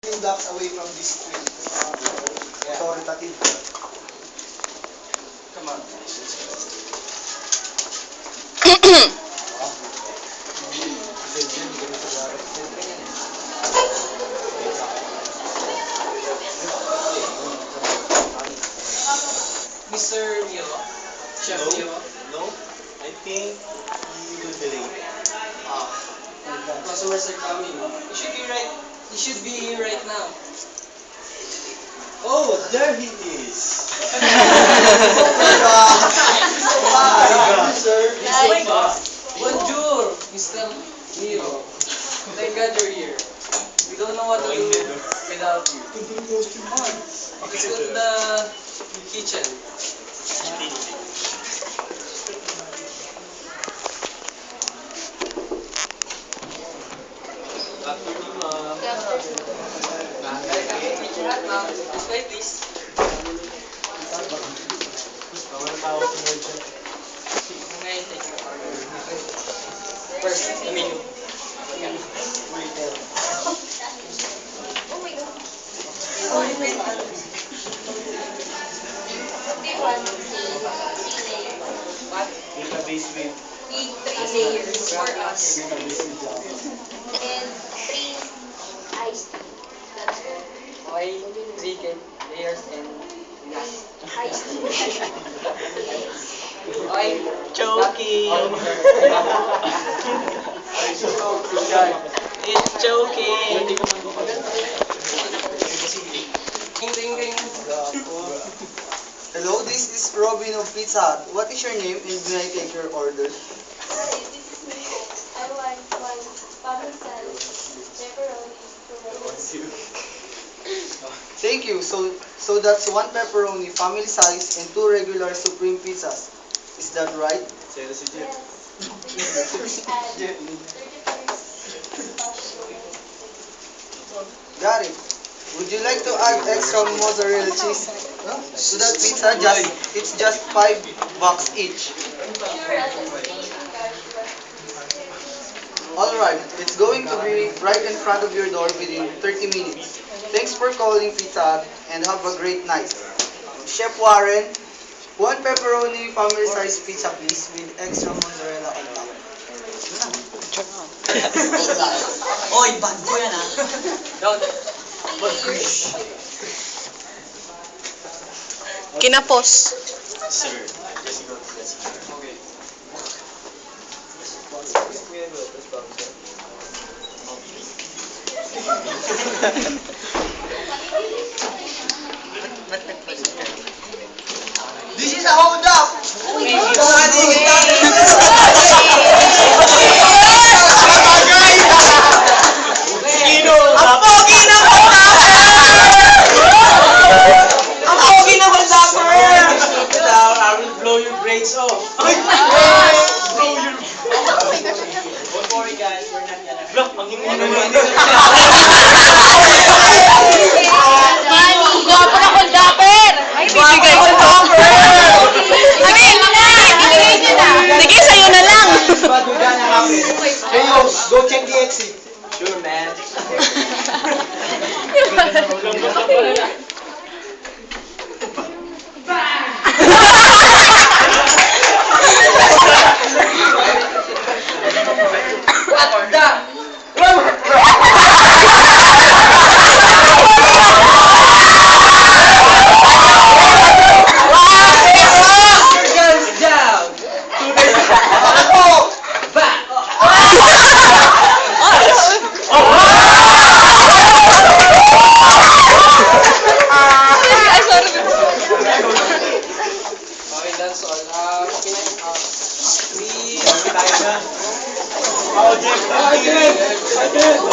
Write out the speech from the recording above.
blocks away from this street. Authoritative. Come on. Mr. Mio? Chef Mio? No, I think he will delay. Customers are coming. You should be right. You should be here right now. Oh, there he is. Hi, sir. Hi. Bonjour, Mr. Mio. Thank God you're here. We don't know what to do without you. Come on. Let's go to the kitchen. Picture hat, ma'am. This way, please. Ngayon, take your order. First, the menu. What? Database with Need 3 layers for us. database with Java. And 3 iced tea. That's all. Okay, 3 layers and Iced tea. okay. Joking. It's joking. Ding, ding, ding. Hello, this is Robin of Pizza Hut. What is your name and may I take your order? Hi, this is me. I want one parmesan, pepperoni, Thank you. So that's 1 pepperoni, family size, and 2 regular supreme pizzas. Is that right? Yes. Please add 30% Got it. Would you like to add extra mozzarella cheese to that pizza? It's just $5 each. Sure, I'll just pay in cash. Alright, it's going to be right in front of your door within 30 minutes. Thanks for calling Pizza Hut and have a great night. Chef Warren, 1 pepperoni family size pizza please with extra mozzarella on top. Oy, bad ko yan ah. Don't. 3 layers. Kinapos. Sir, just go to the sir. Okay. This is a hold up! Ang pogi na Ang pogi na Now I will blow your brains off. Don't worry guys, we're not gonna Bro, ang himo naman. Gwapo na kong dapper! Ay, bibigay sa dapper! Sabi, bibigay niyo na. Sige, sa'yo na lang. But we're gonna happen. Hey, yo, go check the exit. Sure, man. What the? Girls down. Back. Okay, that's all. We Oh, Jeff,